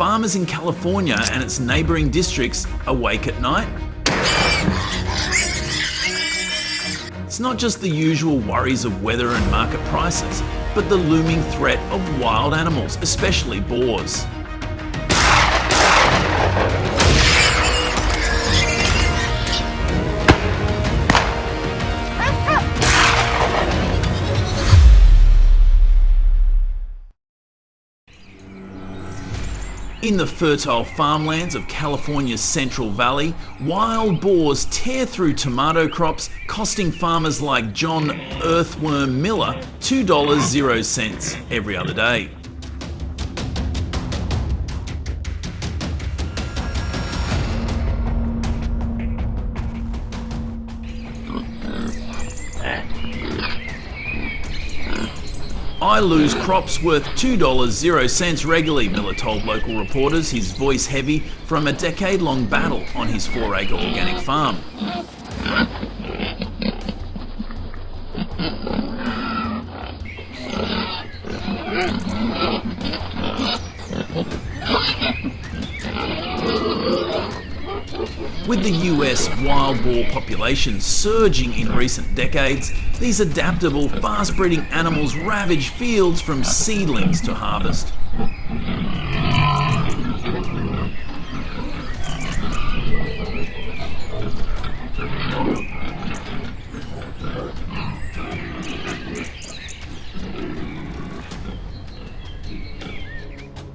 farmers in California and its neighbouring districts awake at night? It's not just the usual worries of weather and market prices, but the looming threat of wild animals, especially boars. In the fertile farmlands of California's Central Valley, wild boars tear through tomato crops, costing farmers like John Earthworm Miller $2.00 every other day. I lose crops worth $2.00 regularly, Miller told local reporters, his voice heavy from a decade-long battle on his 4-acre organic farm. With the US wild boar population surging in recent decades, these adaptable, fast-breeding animals ravage fields from seedlings to harvest.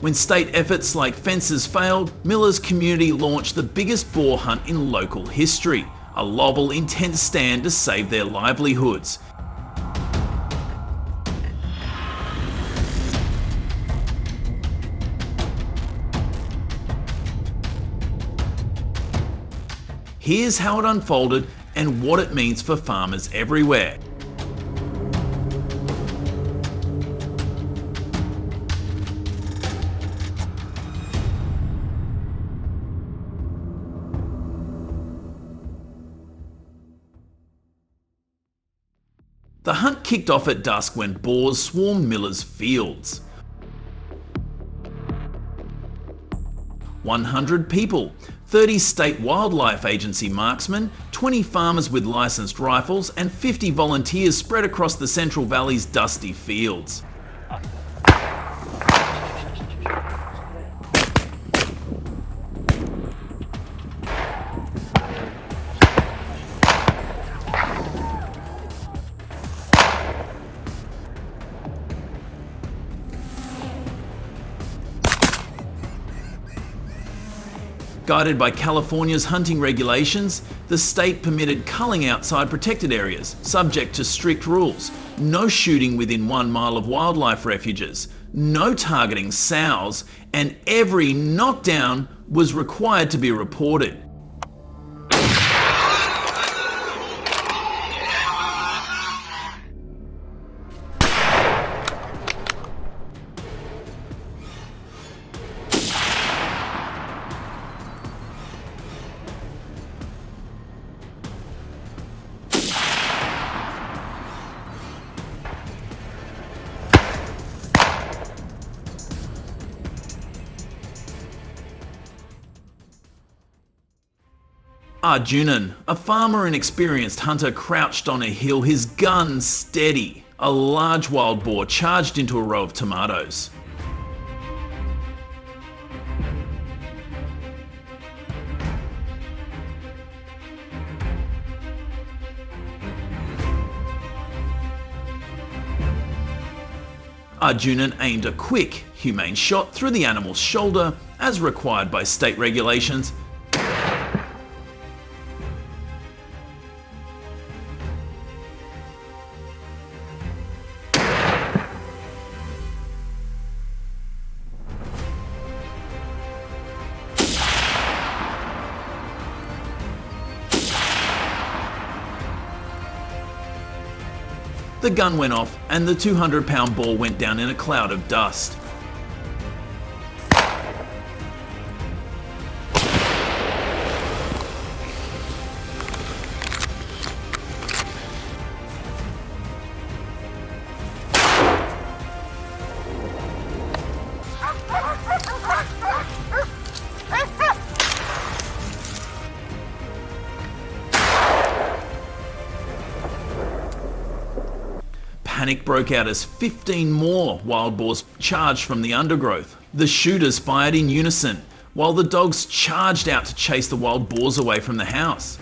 When state efforts like fences failed, Miller's community launched the biggest boar hunt in local history, a Lovell intense stand to save their livelihoods. Here's how it unfolded and what it means for farmers everywhere. The hunt kicked off at dusk when boars swarmed Miller's fields. 100 people, 30 state wildlife agency marksmen, 20 farmers with licensed rifles, and 50 volunteers spread across the Central Valley's dusty fields. Guided by California's hunting regulations, the state permitted culling outside protected areas, subject to strict rules. No shooting within 1 mile of wildlife refuges, no targeting sows, and every knockdown was required to be reported. Arjunan, a farmer and experienced hunter, crouched on a hill, his gun steady. A large wild boar charged into a row of tomatoes. Arjunan aimed a quick, humane shot through the animal's shoulder, as required by state regulations. The gun went off and the 200-pound boar went down in a cloud of dust. Panic broke out as 15 more wild boars charged from the undergrowth. The shooters fired in unison, while the dogs charged out to chase the wild boars away from the house.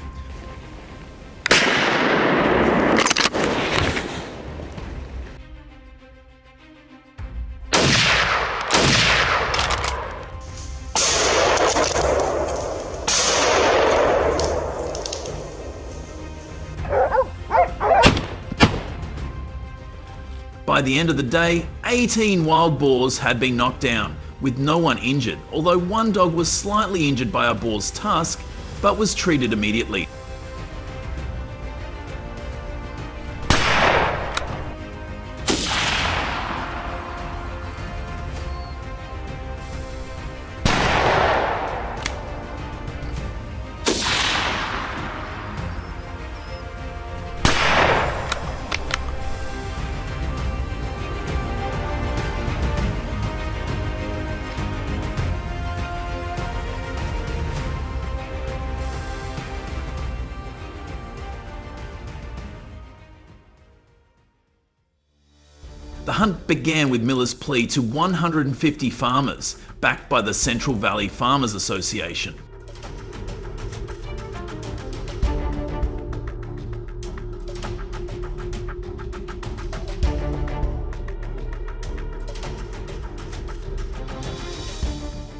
By the end of the day, 18 wild boars had been knocked down, with no one injured, although one dog was slightly injured by a boar's tusk, but was treated immediately. The hunt began with Miller's plea to 150 farmers, backed by the Central Valley Farmers Association.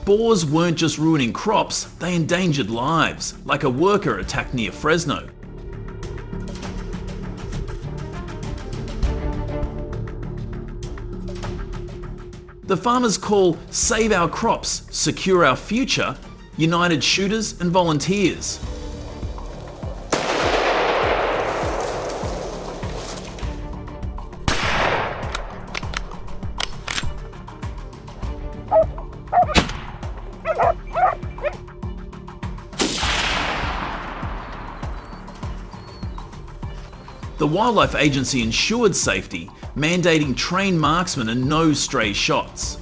Boars weren't just ruining crops, they endangered lives, like a worker attacked near Fresno. The farmers' call "Save Our Crops, Secure Our Future" united shooters and volunteers. The Wildlife Agency ensured safety, mandating trained marksmen and no stray shots.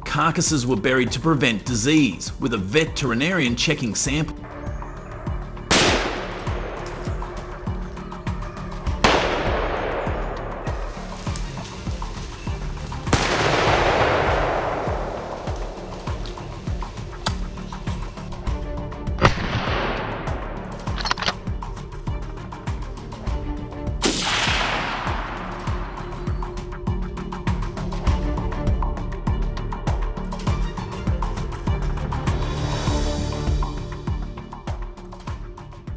Carcasses were buried to prevent disease, with a veterinarian checking samples.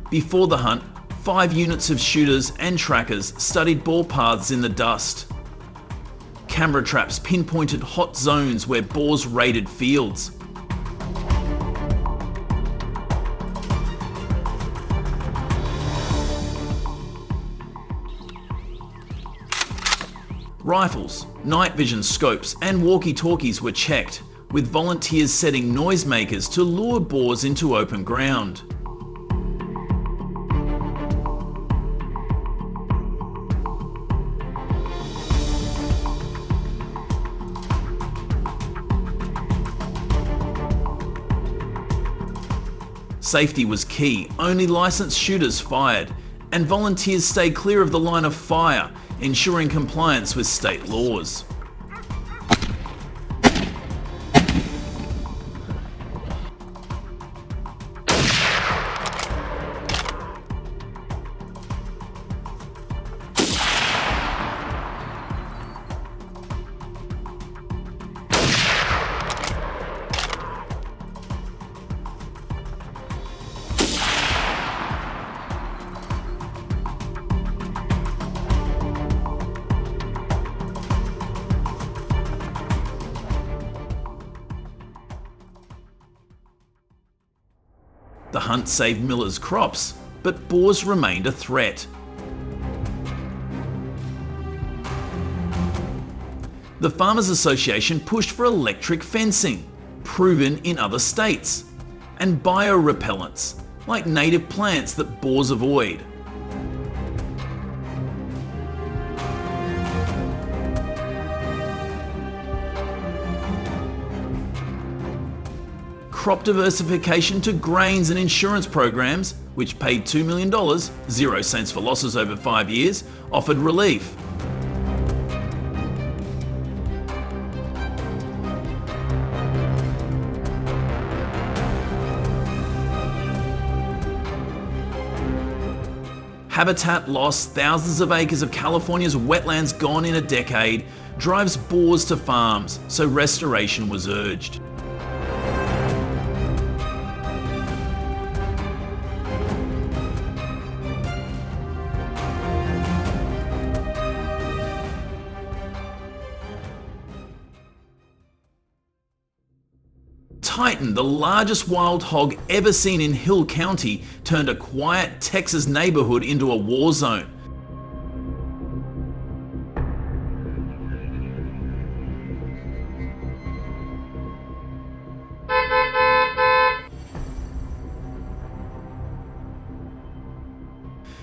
Before the hunt, 5 units of shooters and trackers studied boar paths in the dust. Camera traps pinpointed hot zones where boars raided fields. Rifles, night vision scopes and walkie-talkies were checked, with volunteers setting noisemakers to lure boars into open ground. Safety was key, only licensed shooters fired, and volunteers stayed clear of the line of fire, ensuring compliance with state laws. The hunt saved Miller's crops, but boars remained a threat. The Farmers Association pushed for electric fencing, proven in other states, and biorepellents, like native plants that boars avoid. Crop diversification to grains and insurance programs, which paid $2 million, 0 cents for losses over 5 years, offered relief. Habitat loss, thousands of acres of California's wetlands gone in a decade, drives boars to farms, so restoration was urged. Titan, the largest wild hog ever seen in Hill County, turned a quiet Texas neighborhood into a war zone.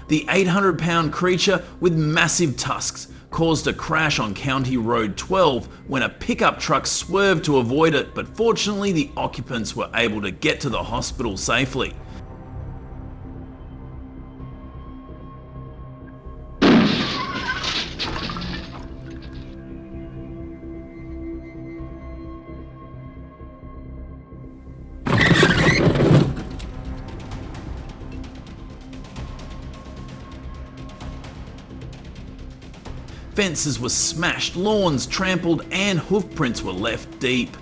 The 800-pound creature with massive tusks caused a crash on County Road 12 when a pickup truck swerved to avoid it, but fortunately the occupants were able to get to the hospital safely. Fences were smashed, lawns trampled, and hoof prints were left deep.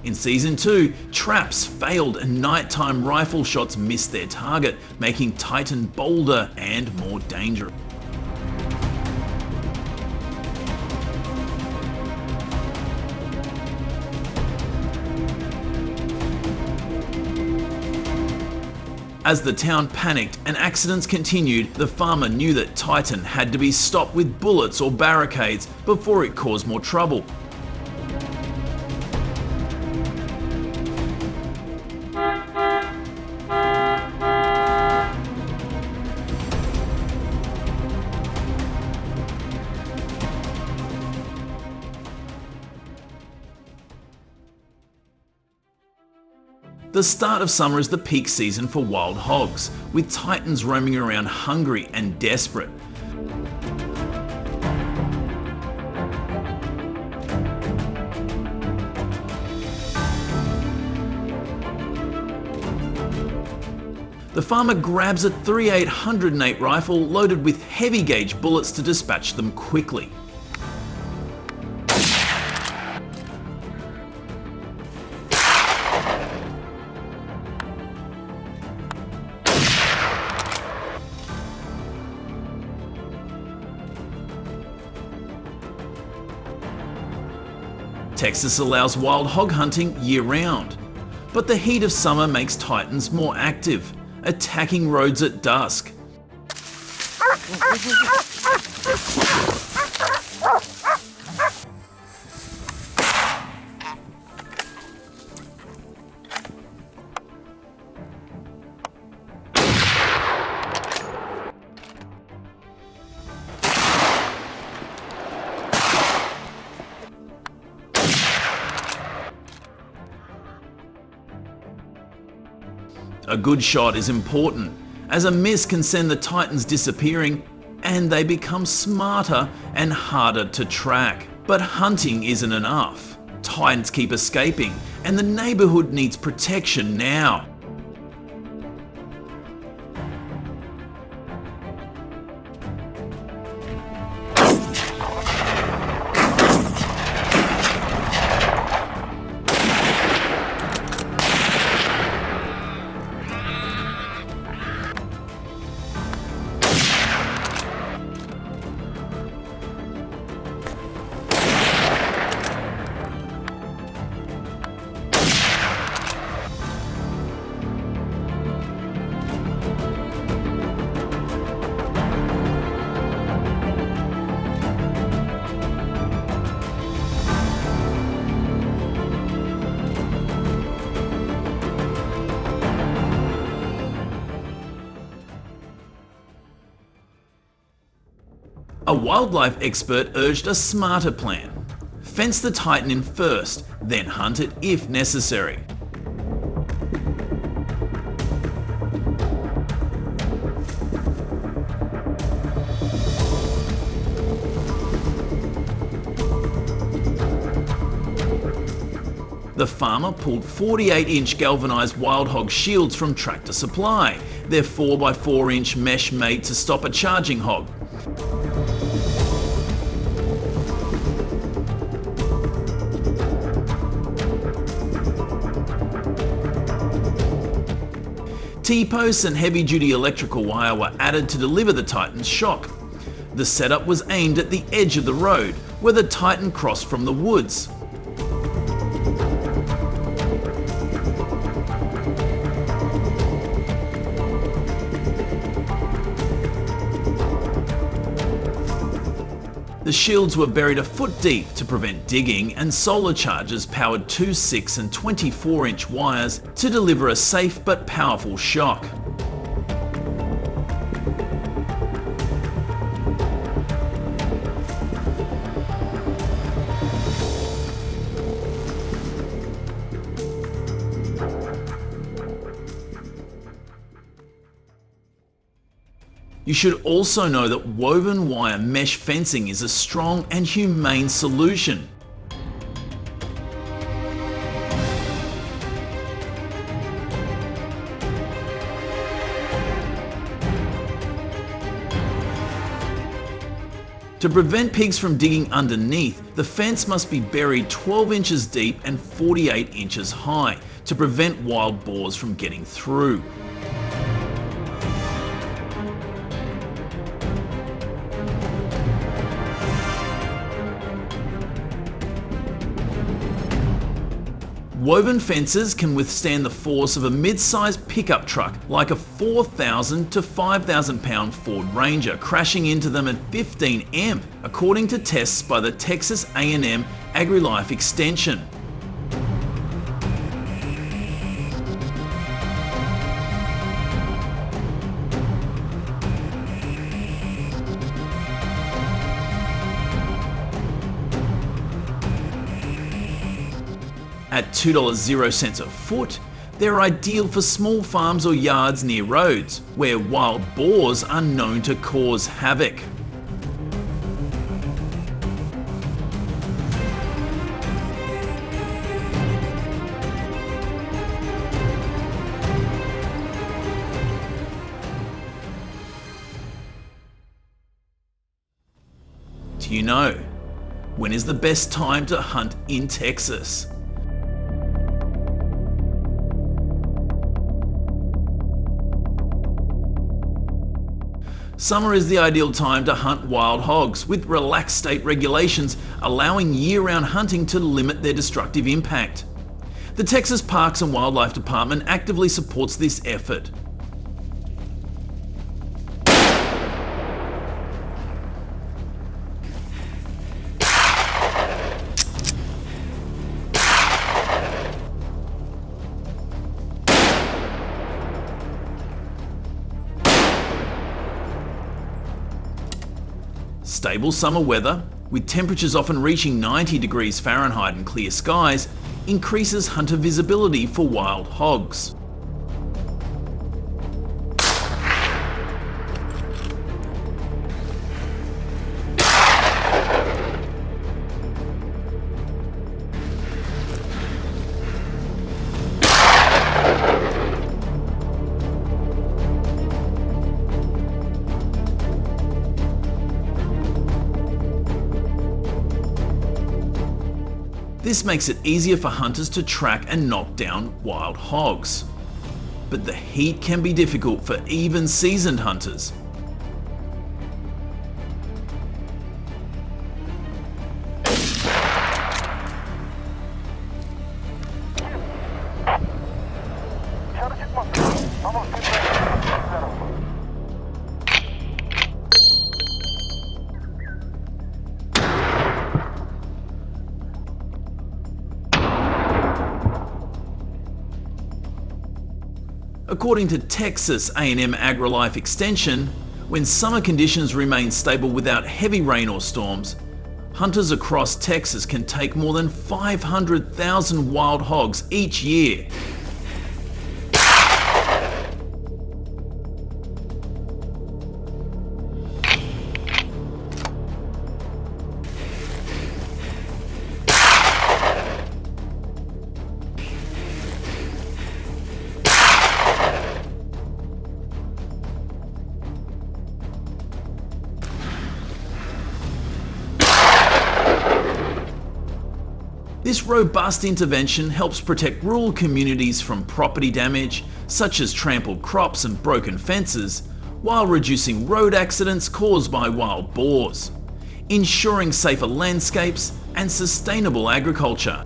In Season 2, traps failed and nighttime rifle shots missed their target, making Titan bolder and more dangerous. As the town panicked and accidents continued, the farmer knew that Titan had to be stopped with bullets or barricades before it caused more trouble. The start of summer is the peak season for wild hogs, with Titans roaming around hungry and desperate. The farmer grabs a .38 108 rifle loaded with heavy gauge bullets to dispatch them quickly. Texas allows wild hog hunting year-round, but the heat of summer makes Titans more active, attacking roads at dusk. A good shot is important, as a miss can send the Titans disappearing, and they become smarter and harder to track. But hunting isn't enough. Titans keep escaping, and the neighborhood needs protection now. A wildlife expert urged a smarter plan. Fence the Titan in first, then hunt it if necessary. The farmer pulled 48-inch galvanised wild hog shields from Tractor Supply. They're 4x4-inch mesh made to stop a charging hog. T-posts and heavy-duty electrical wire were added to deliver the Titan's shock. The setup was aimed at the edge of the road, where the Titan crossed from the woods. The shields were buried a foot deep to prevent digging, and solar chargers powered two 6 and 24-inch wires to deliver a safe but powerful shock. You should also know that woven wire mesh fencing is a strong and humane solution. To prevent pigs from digging underneath, the fence must be buried 12 inches deep and 48 inches high to prevent wild boars from getting through. Woven fences can withstand the force of a mid-sized pickup truck like a 4,000 to 5,000 pound Ford Ranger crashing into them at 15 amp, according to tests by the Texas A&M AgriLife Extension. At $2.00 a foot, they're ideal for small farms or yards near roads, where wild boars are known to cause havoc. Do you know, when is the best time to hunt in Texas? Summer is the ideal time to hunt wild hogs, with relaxed state regulations allowing year-round hunting to limit their destructive impact. The Texas Parks and Wildlife Department actively supports this effort. Stable summer weather, with temperatures often reaching 90 degrees Fahrenheit and clear skies, increases hunter visibility for wild hogs. This makes it easier for hunters to track and knock down wild hogs. But the heat can be difficult for even seasoned hunters. According to Texas A&M AgriLife Extension, when summer conditions remain stable without heavy rain or storms, hunters across Texas can take more than 500,000 wild hogs each year. This robust intervention helps protect rural communities from property damage, such as trampled crops and broken fences, while reducing road accidents caused by wild boars, ensuring safer landscapes and sustainable agriculture.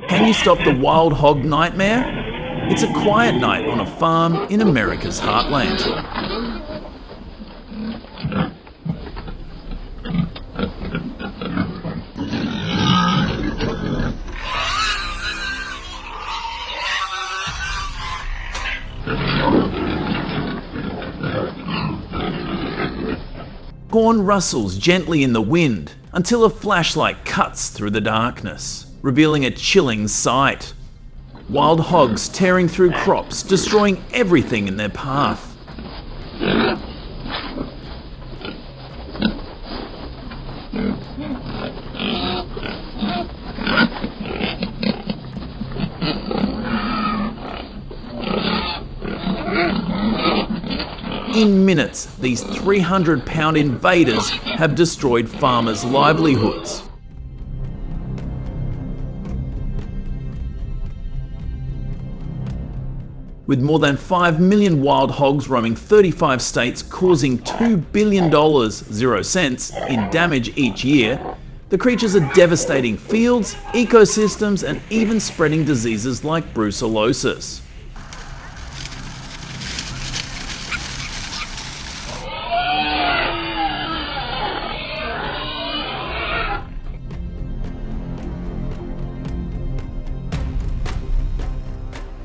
Can you stop the wild hog nightmare? It's a quiet night on a farm in America's heartland. Horn rustles gently in the wind until a flashlight cuts through the darkness, revealing a chilling sight. Wild hogs tearing through crops, destroying everything in their path. In minutes, these 300-pound invaders have destroyed farmers' livelihoods. With more than 5 million wild hogs roaming 35 states, causing $2 billion, 0 cents, in damage each year, the creatures are devastating fields, ecosystems, and even spreading diseases like brucellosis.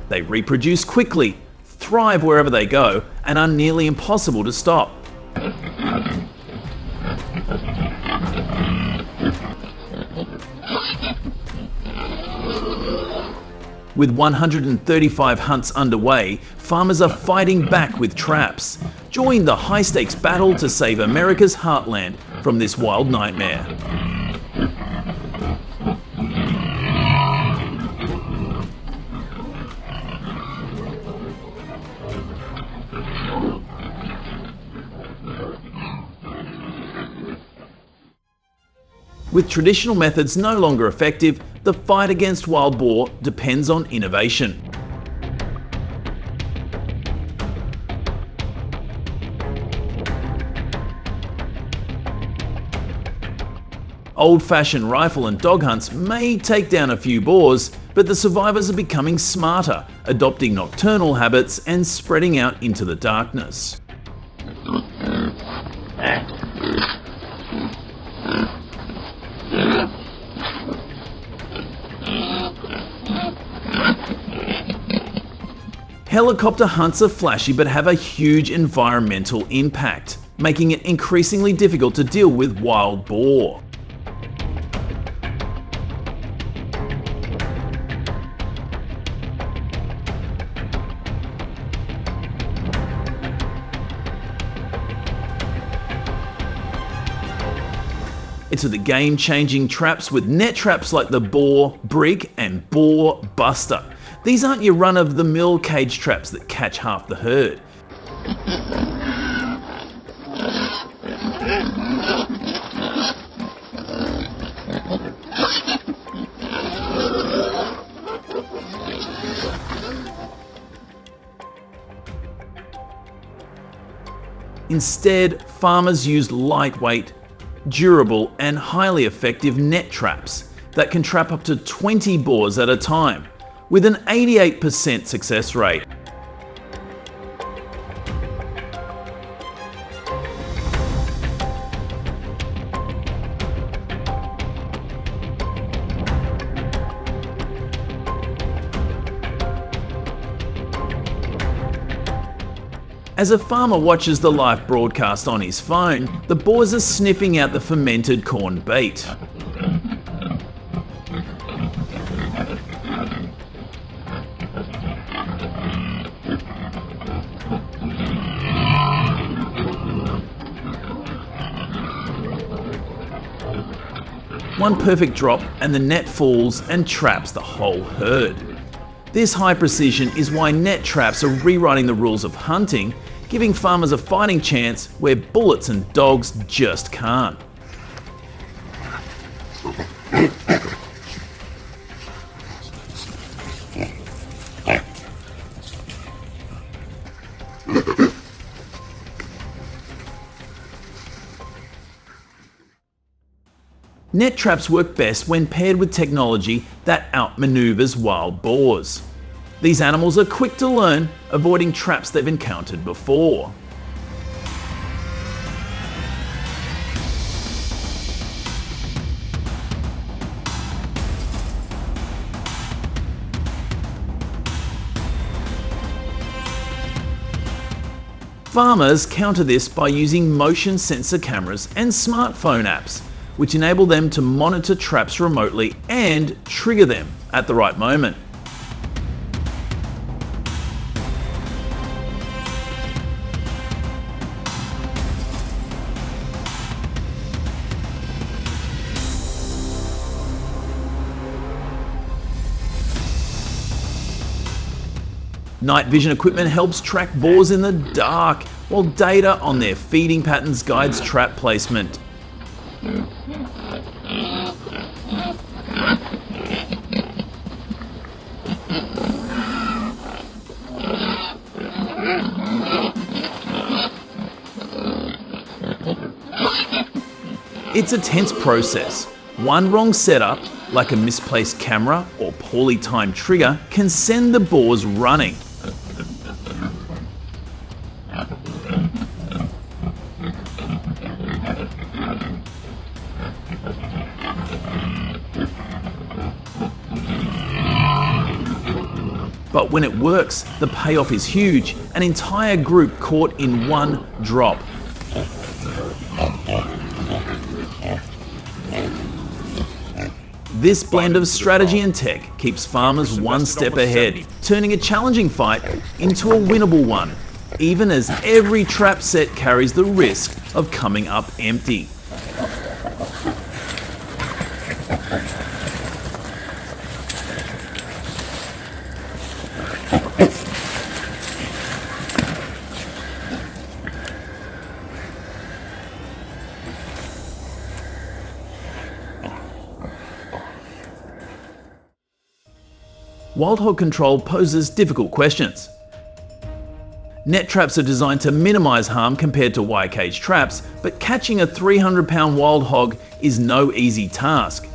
They reproduce quickly, thrive wherever they go, and are nearly impossible to stop. With 135 hunts underway, farmers are fighting back with traps. Join the high-stakes battle to save America's heartland from this wild nightmare. With traditional methods no longer effective, the fight against wild boar depends on innovation. Old-fashioned rifle and dog hunts may take down a few boars, but the survivors are becoming smarter, adopting nocturnal habits and spreading out into the darkness. Helicopter hunts are flashy but have a huge environmental impact, making it increasingly difficult to deal with wild boar. Into the game-changing traps with net traps like the Boar Brig and Boar Buster. These aren't your run-of-the-mill cage traps that catch half the herd. Instead, farmers use lightweight, durable, and highly effective net traps that can trap up to 20 boars at a time, with an 88% success rate. As a farmer watches the live broadcast on his phone, the boars are sniffing out the fermented corn bait. One perfect drop and the net falls and traps the whole herd. This high precision is why net traps are rewriting the rules of hunting, giving farmers a fighting chance where bullets and dogs just can't. Net traps work best when paired with technology that outmaneuvers wild boars. These animals are quick to learn, avoiding traps they've encountered before. Farmers counter this by using motion sensor cameras and smartphone apps, which enable them to monitor traps remotely and trigger them at the right moment. Night vision equipment helps track boars in the dark, while data on their feeding patterns guides trap placement. It's a tense process. One wrong setup, like a misplaced camera or poorly timed trigger, can send the boars running. But when it works, the payoff is huge, an entire group caught in one drop. This blend of strategy and tech keeps farmers one step ahead, turning a challenging fight into a winnable one, even as every trap set carries the risk of coming up empty. Wild hog control poses difficult questions. Net traps are designed to minimise harm compared to wire cage traps, but catching a 300-pound wild hog is no easy task.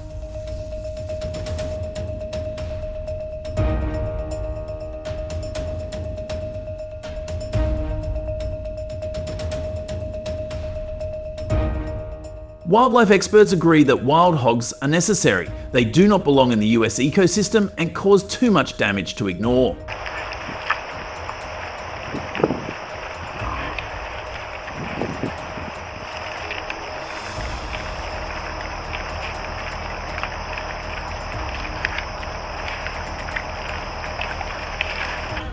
Wildlife experts agree that wild hogs are necessary. They do not belong in the US ecosystem and cause too much damage to ignore.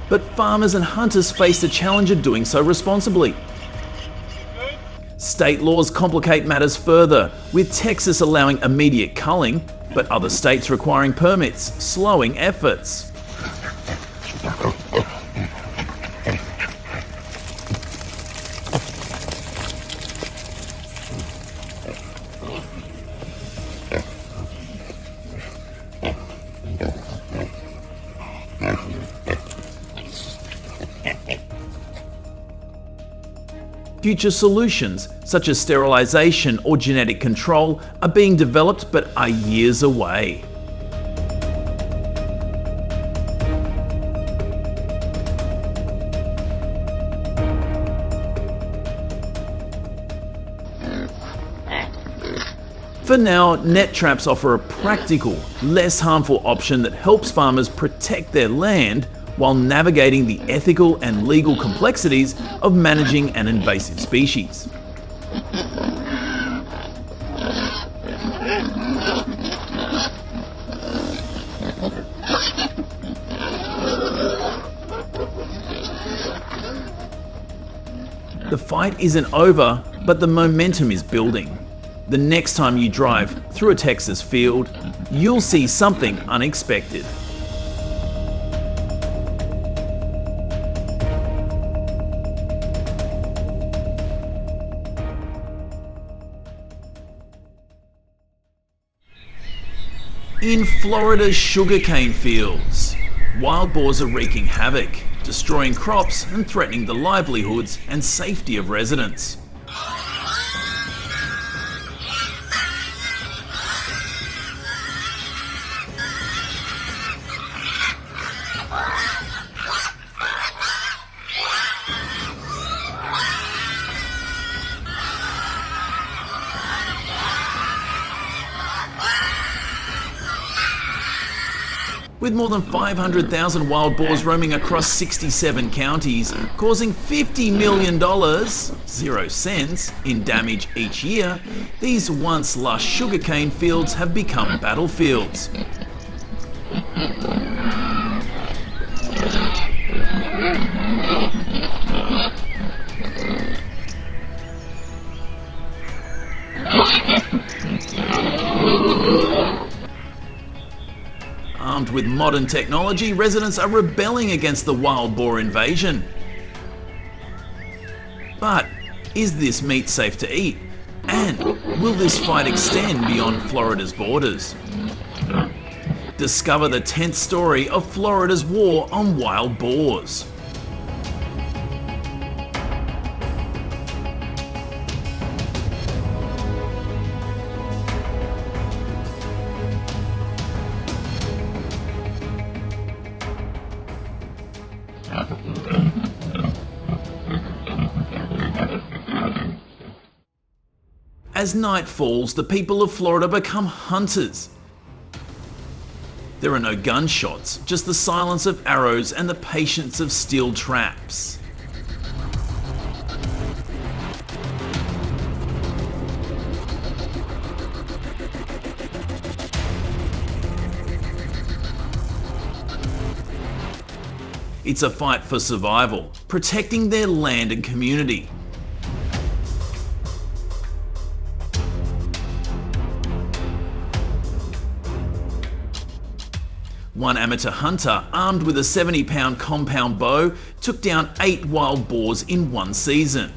But farmers and hunters face the challenge of doing so responsibly. State laws complicate matters further, with Texas allowing immediate culling, but other states requiring permits, slowing efforts. Future solutions, such as sterilisation or genetic control, are being developed but are years away. For now, net traps offer a practical, less harmful option that helps farmers protect their land while navigating the ethical and legal complexities of managing an invasive species. The fight isn't over, but the momentum is building. The next time you drive through a Texas field, you'll see something unexpected. In Florida's sugarcane fields, wild boars are wreaking havoc, destroying crops and threatening the livelihoods and safety of residents. With more than 500,000 wild boars roaming across 67 counties, causing $50 million, 0 cents, in damage each year, these once lush sugarcane fields have become battlefields. Armed with modern technology, residents are rebelling against the wild boar invasion. But is this meat safe to eat? And will this fight extend beyond Florida's borders? Discover the 10th story of Florida's war on wild boars. As night falls, the people of Florida become hunters. There are no gunshots, just the silence of arrows and the patience of steel traps. It's a fight for survival, protecting their land and community. One amateur hunter, armed with a 70-pound compound bow, took down 8 wild boars in one season.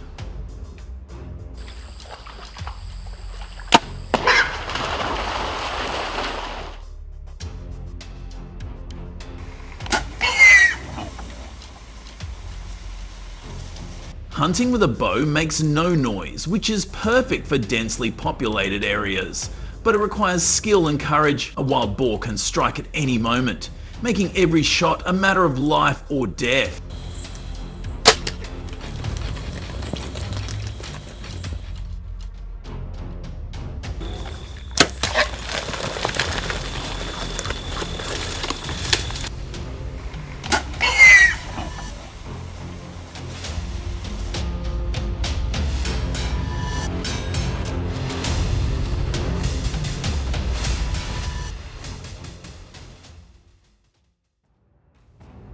Hunting with a bow makes no noise, which is perfect for densely populated areas. But it requires skill and courage. A wild boar can strike at any moment, making every shot a matter of life or death.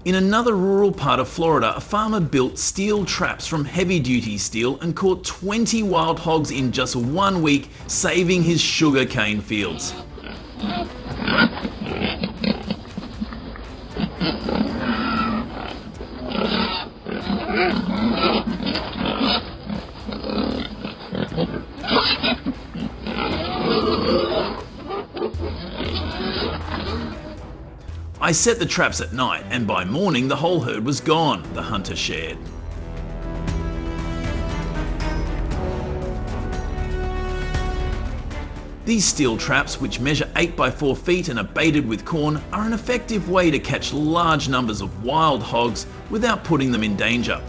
In another rural part of Florida, a farmer built steel traps from heavy-duty steel and caught 20 wild hogs in just 1 week, saving his sugarcane fields. I set the traps at night, and by morning the whole herd was gone, the hunter shared. These steel traps, which measure 8 by 4 feet and are baited with corn, are an effective way to catch large numbers of wild hogs without putting them in danger.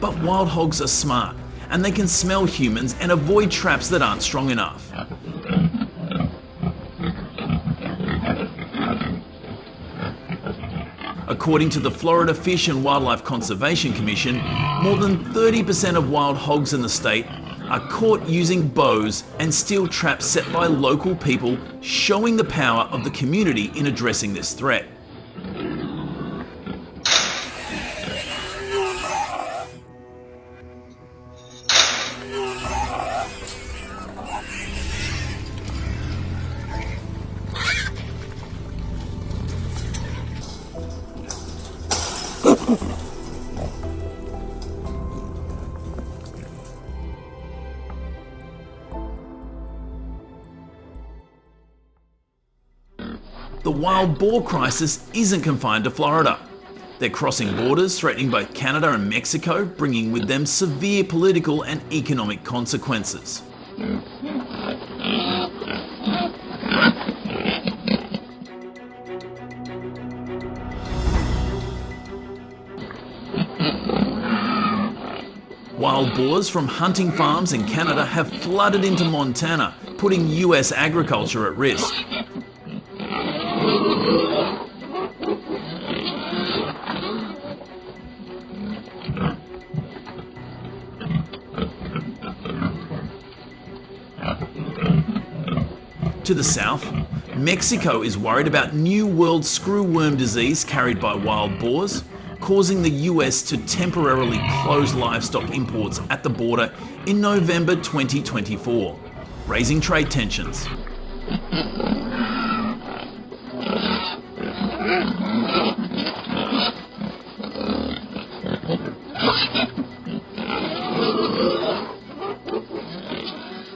But wild hogs are smart, and they can smell humans and avoid traps that aren't strong enough. According to the Florida Fish and Wildlife Conservation Commission, more than 30% of wild hogs in the state are caught using bows and steel traps set by local people, showing the power of the community in addressing this threat. The wild boar crisis isn't confined to Florida. They're crossing borders, threatening both Canada and Mexico, bringing with them severe political and economic consequences. Wild boars from hunting farms in Canada have flooded into Montana, putting US agriculture at risk. To the south, Mexico is worried about New World screwworm disease carried by wild boars, causing the US to temporarily close livestock imports at the border in November 2024, raising trade tensions.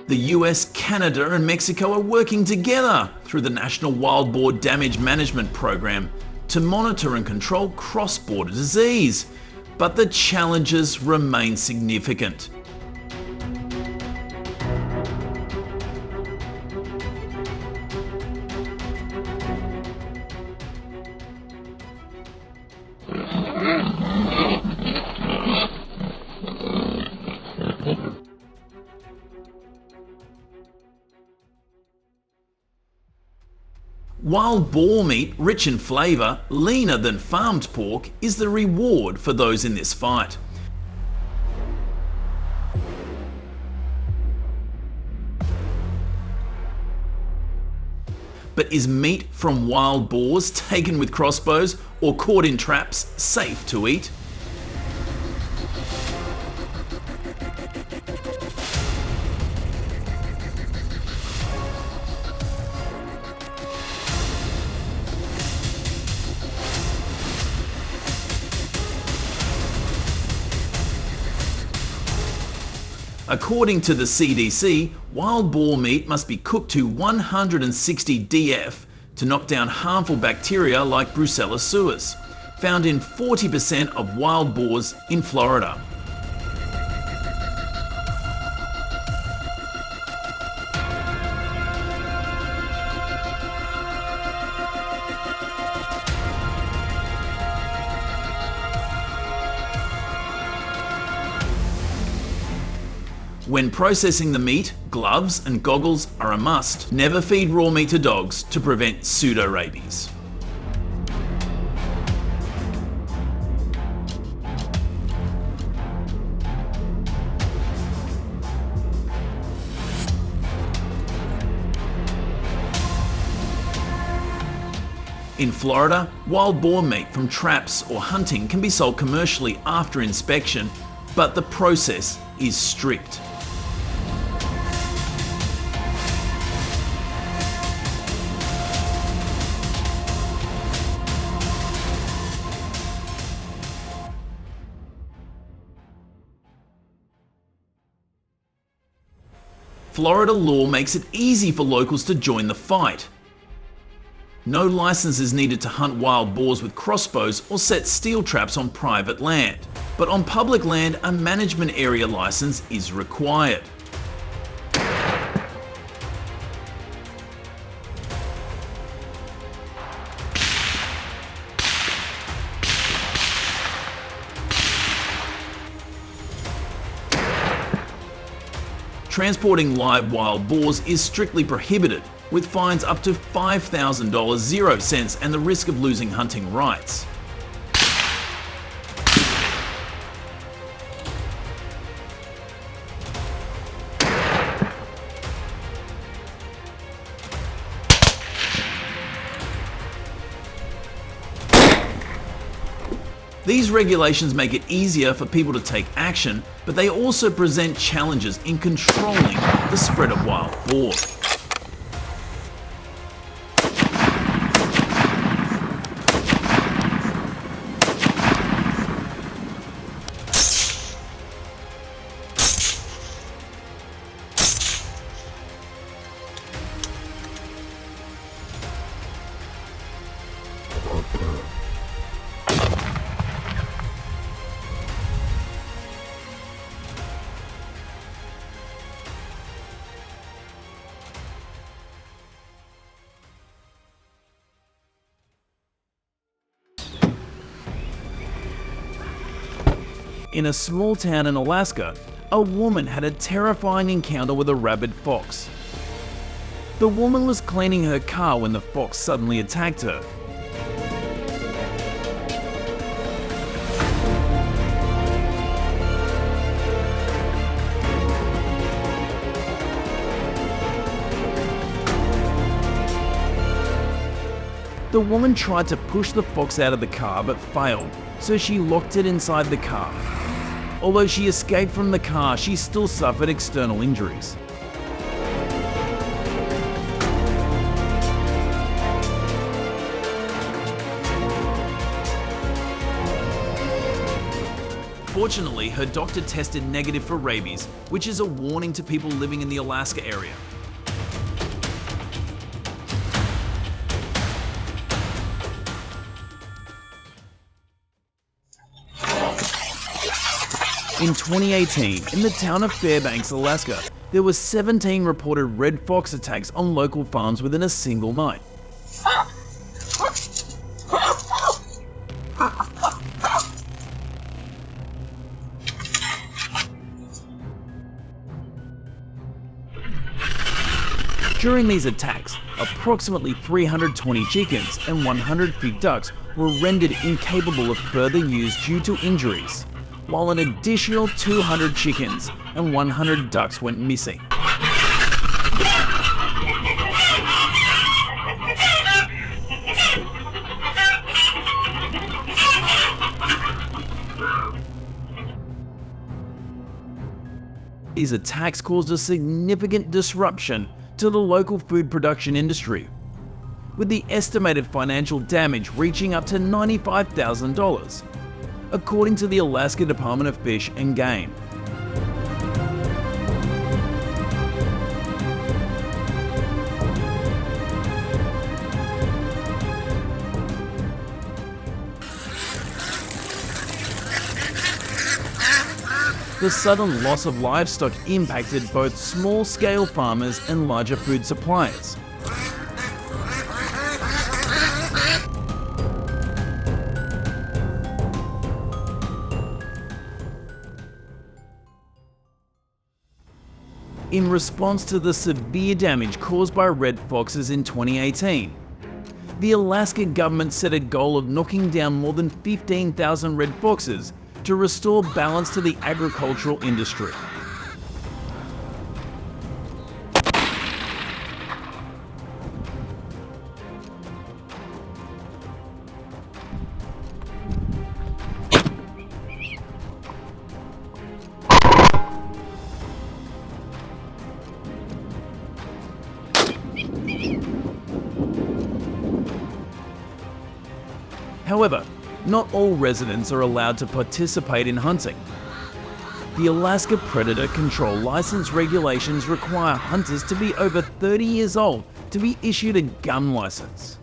The US, Canada and Mexico are working together through the National Wild Boar Damage Management Program to monitor and control cross-border disease. But the challenges remain significant. Wild boar meat, rich in flavour, leaner than farmed pork, is the reward for those in this fight. But is meat from wild boars taken with crossbows or caught in traps safe to eat? According to the CDC, wild boar meat must be cooked to 160 dF to knock down harmful bacteria like Brucella suis, found in 40% of wild boars in Florida. When processing the meat, gloves and goggles are a must. Never feed raw meat to dogs to prevent pseudo-rabies. In Florida, wild boar meat from traps or hunting can be sold commercially after inspection, but the process is strict. Florida law makes it easy for locals to join the fight. No license is needed to hunt wild boars with crossbows or set steel traps on private land. But on public land, a management area license is required. Transporting live wild boars is strictly prohibited, with fines up to $5,000 0 cents and the risk of losing hunting rights. These regulations make it easier for people to take action, but they also present challenges in controlling the spread of wild boar. In a small town in Alaska, a woman had a terrifying encounter with a rabid fox. The woman was cleaning her car when the fox suddenly attacked her. The woman tried to push the fox out of the car but failed, so she locked it inside the car. Although she escaped from the car, she still suffered external injuries. Fortunately, her doctor tested negative for rabies, which is a warning to people living in the Alaska area. In 2018, in the town of Fairbanks, Alaska, there were 17 reported red fox attacks on local farms within a single night. During these attacks, approximately 320 chickens and 100 pig ducks were rendered incapable of further use due to injuries, while an additional 200 chickens and 100 ducks went missing. These attacks caused a significant disruption to the local food production industry, with the estimated financial damage reaching up to $95,000. According to the Alaska Department of Fish and Game. The sudden loss of livestock impacted both small-scale farmers and larger food suppliers. In response to the severe damage caused by red foxes in 2018, the Alaska government set a goal of knocking down more than 15,000 red foxes to restore balance to the agricultural industry. However, not all residents are allowed to participate in hunting. The Alaska Predator Control License regulations require hunters to be over 30 years old to be issued a gun license.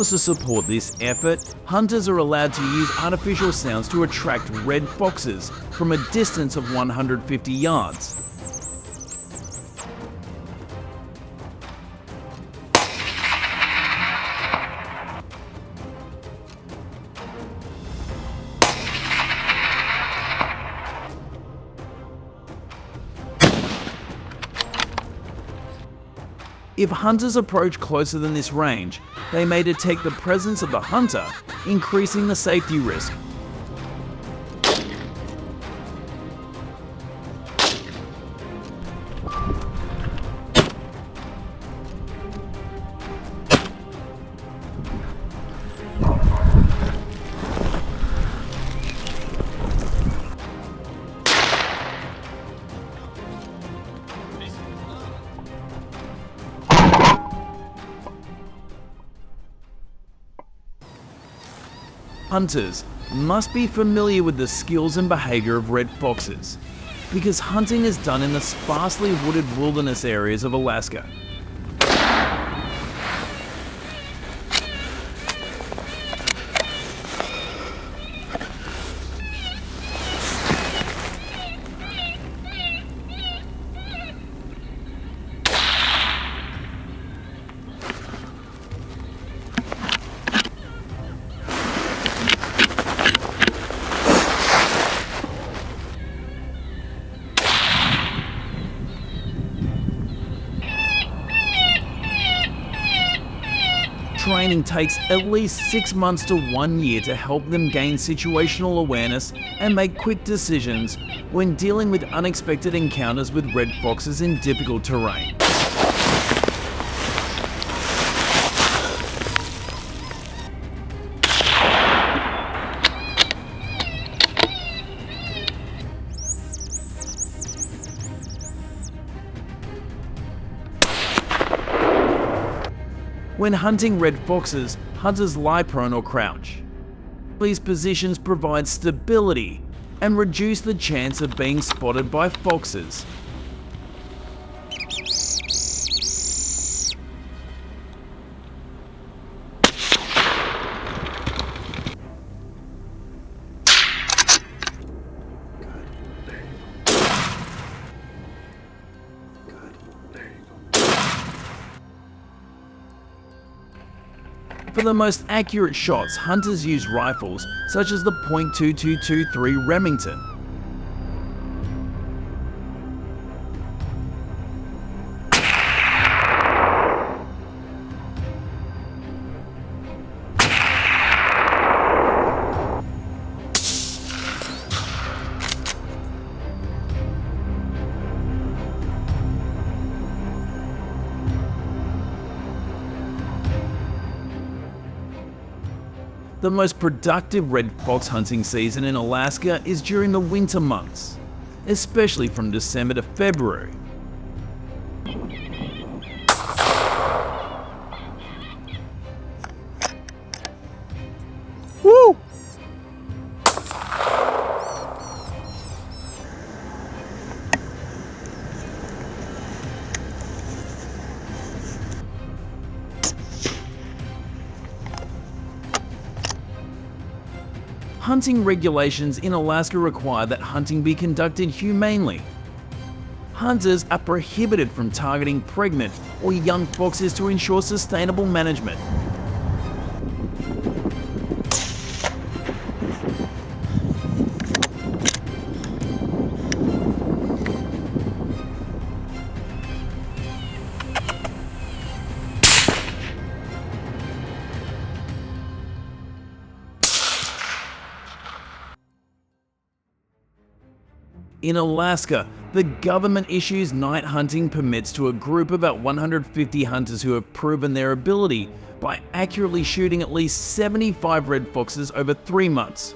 To support this effort, hunters are allowed to use artificial sounds to attract red foxes from a distance of 150 yards. If hunters approach closer than this range, they may detect the presence of the hunter, increasing the safety risk. Hunters must be familiar with the skills and behavior of red foxes, because hunting is done in the sparsely wooded wilderness areas of Alaska. Training takes at least 6 months to 1 year to help them gain situational awareness and make quick decisions when dealing with unexpected encounters with red foxes in difficult terrain. When hunting red foxes, hunters lie prone or crouch. These positions provide stability and reduce the chance of being spotted by foxes. For the most accurate shots, hunters use rifles such as the .2223 Remington. The most productive red fox hunting season in Alaska is during the winter months, especially from December to February. Woo! Hunting regulations in Alaska require that hunting be conducted humanely. Hunters are prohibited from targeting pregnant or young foxes to ensure sustainable management. In Alaska, the government issues night hunting permits to a group of about 150 hunters who have proven their ability by accurately shooting at least 75 red foxes over 3 months.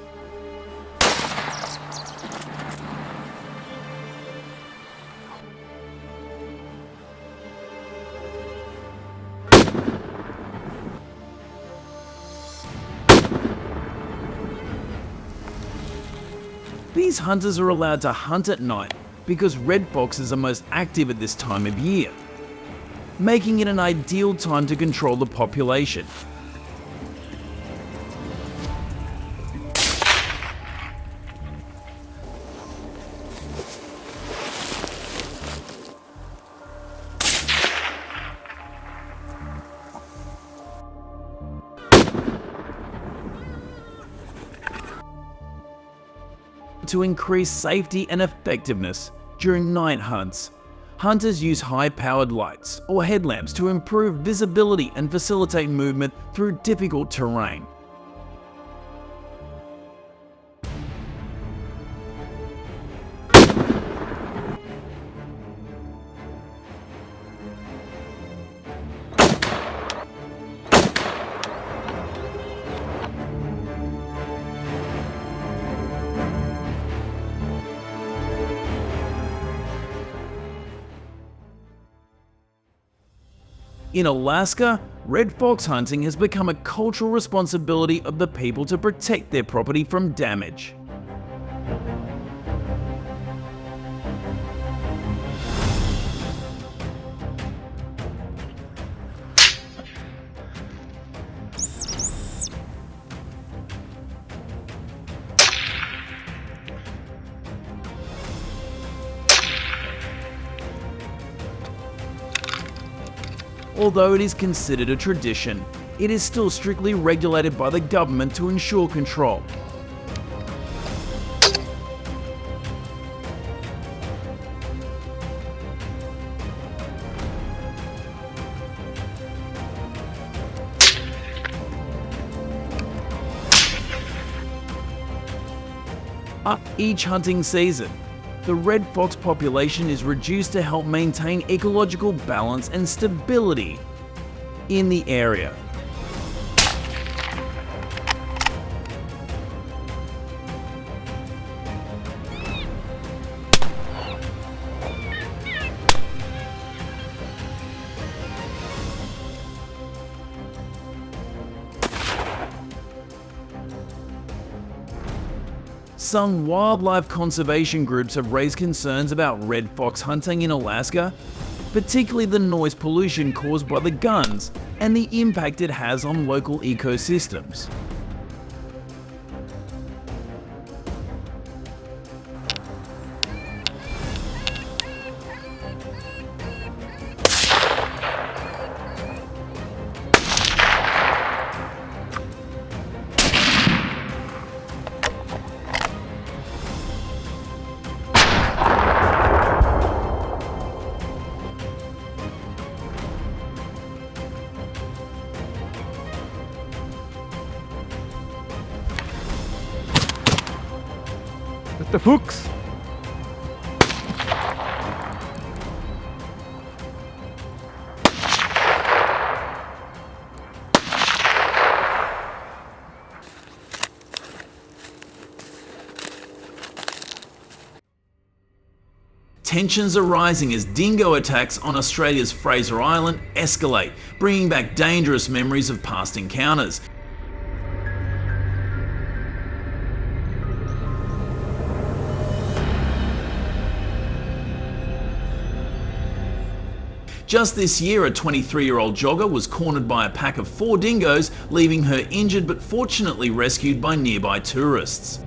These hunters are allowed to hunt at night because red foxes are most active at this time of year, making it an ideal time to control the population. to increase safety and effectiveness during night hunts. Hunters use high-powered lights or headlamps to improve visibility and facilitate movement through difficult terrain. In Alaska, red fox hunting has become a cultural responsibility of the people to protect their property from damage. Although it is considered a tradition, it is still strictly regulated by the government to ensure control. Each hunting season, the red fox population is reduced to help maintain ecological balance and stability in the area. Some wildlife conservation groups have raised concerns about red fox hunting in Alaska, particularly the noise pollution caused by the guns and the impact it has on local ecosystems. The hooks. Tensions are rising as dingo attacks on Australia's Fraser Island escalate, bringing back dangerous memories of past encounters. Just this year, a 23-year-old jogger was cornered by a pack of 4 dingoes, leaving her injured but fortunately rescued by nearby tourists.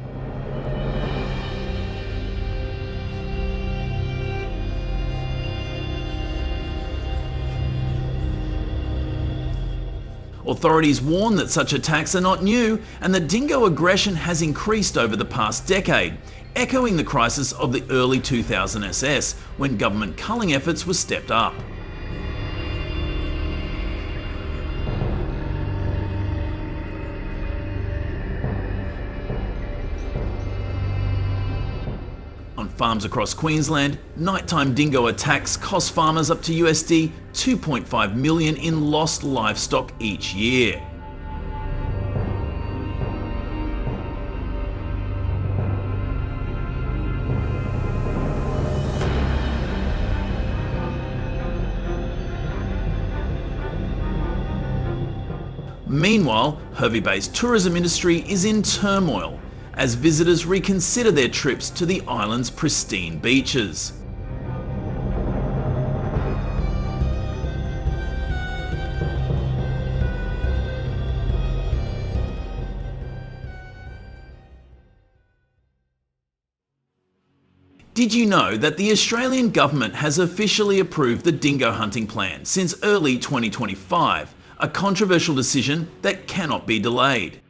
Authorities warn that such attacks are not new, and that dingo aggression has increased over the past decade, echoing the crisis of the early 2000s SS, when government culling efforts were stepped up. On farms across Queensland, nighttime dingo attacks cost farmers up to USD 2.5 million in lost livestock each year. Meanwhile, Hervey Bay's tourism industry is in turmoil as visitors reconsider their trips to the island's pristine beaches. Did you know that the Australian government has officially approved the dingo hunting plan since early 2025, a controversial decision that cannot be delayed?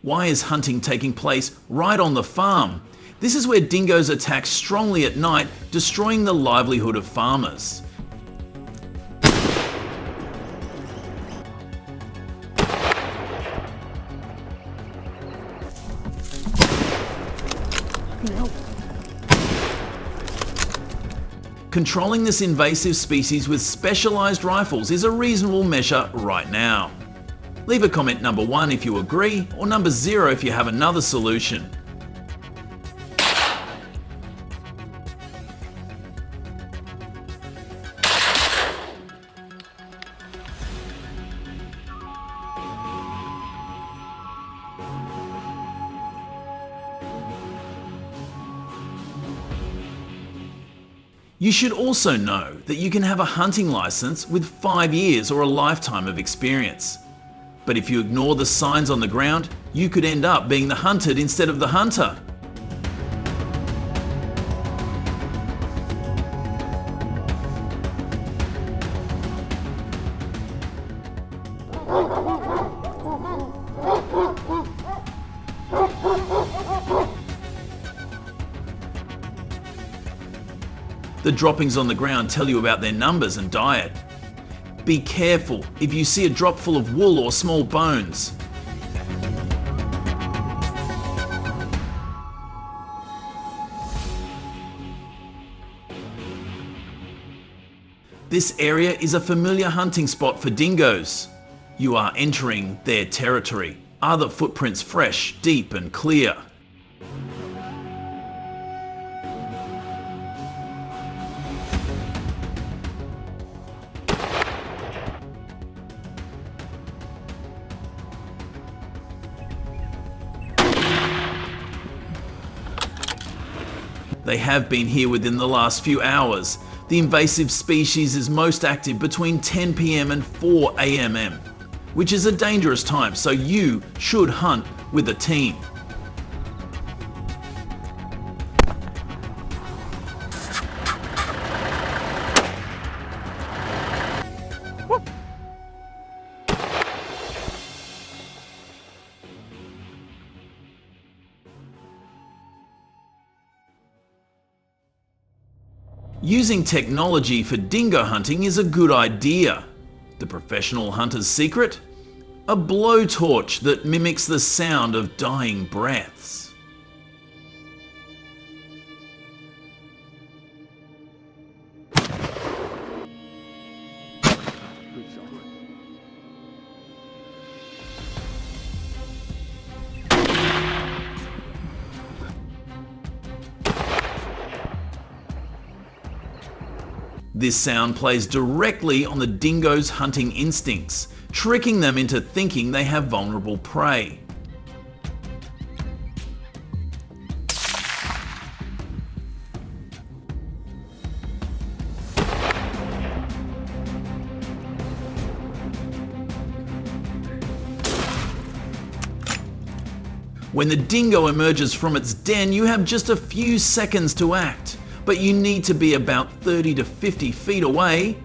Why is hunting taking place right on the farm? This is where dingoes attack strongly at night, destroying the livelihood of farmers. Controlling this invasive species with specialised rifles is a reasonable measure right now. Leave a comment number 1 if you agree, or number 0 if you have another solution. You should also know that you can have a hunting license with 5 years or a lifetime of experience. But if you ignore the signs on the ground, you could end up being the hunted instead of the hunter. The droppings on the ground tell you about their numbers and diet. Be careful if you see a drop full of wool or small bones. This area is a familiar hunting spot for dingoes. You are entering their territory. Are the footprints fresh, deep and clear? They have been here within the last few hours. The invasive species is most active between 10 PM and 4 AM, which is a dangerous time, so you should hunt with a team. Using technology for dingo hunting is a good idea. The professional hunter's secret? A blowtorch that mimics the sound of dying breaths. This sound plays directly on the dingo's hunting instincts, tricking them into thinking they have vulnerable prey. When the dingo emerges from its den, you have just a few seconds to act. But you need to be about 30 to 50 feet away.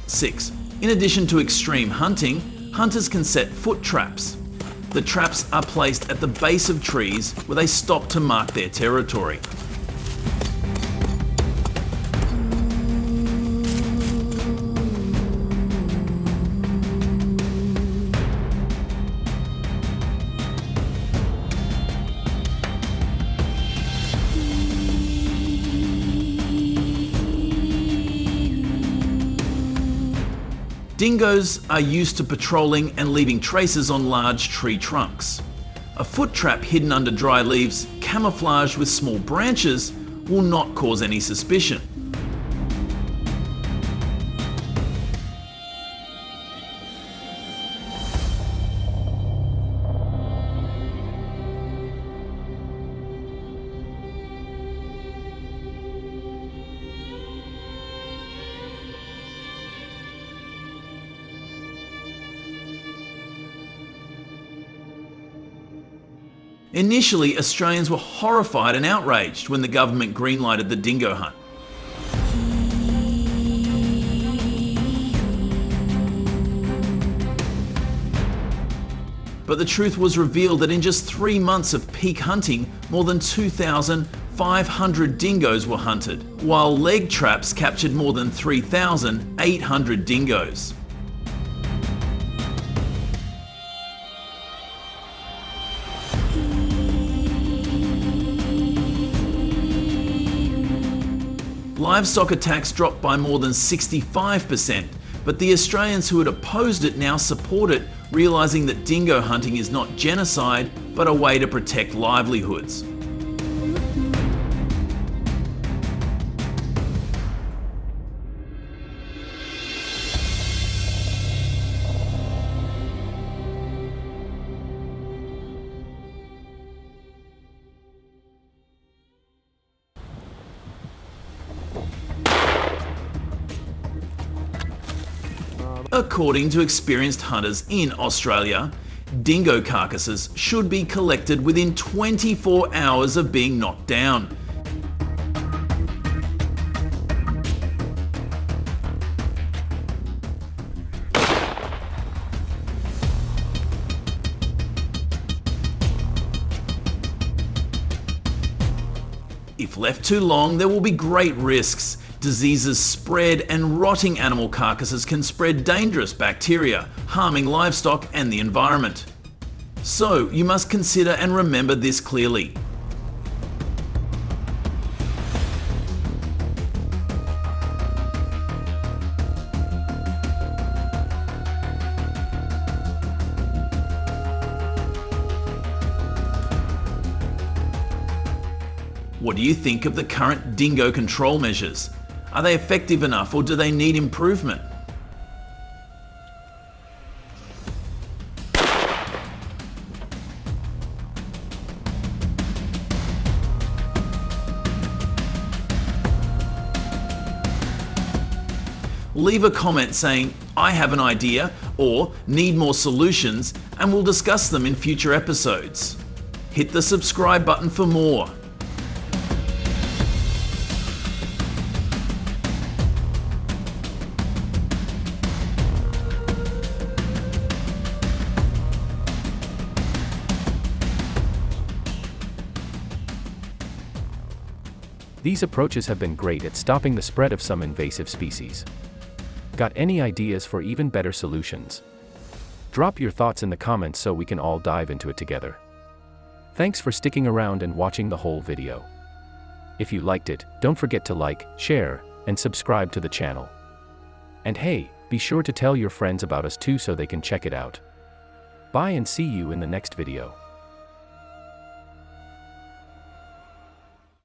Six. In addition to extreme hunting, hunters can set foot traps. The traps are placed at the base of trees where they stop to mark their territory. Dingoes are used to patrolling and leaving traces on large tree trunks. A foot trap hidden under dry leaves, camouflaged with small branches, will not cause any suspicion. Initially, Australians were horrified and outraged when the government greenlighted the dingo hunt. But the truth was revealed that in just 3 months of peak hunting, more than 2,500 dingoes were hunted, while leg traps captured more than 3,800 dingoes. Livestock attacks dropped by more than 65%, but the Australians who had opposed it now support it, realising that dingo hunting is not genocide, but a way to protect livelihoods. According to experienced hunters in Australia, dingo carcasses should be collected within 24 hours of being knocked down. If left too long, there will be great risks. Diseases spread, and rotting animal carcasses can spread dangerous bacteria, harming livestock and the environment. So you must consider and remember this clearly. What do you think of the current dingo control measures? Are they effective enough, or do they need improvement? Leave a comment saying, "I have an idea," or "need more solutions," and we'll discuss them in future episodes. Hit the subscribe button for more. These approaches have been great at stopping the spread of some invasive species. Got any ideas for even better solutions? Drop your thoughts in the comments so we can all dive into it together. Thanks for sticking around and watching the whole video. If you liked it, don't forget to like, share, and subscribe to the channel. And hey, be sure to tell your friends about us too so they can check it out. Bye and see you in the next video.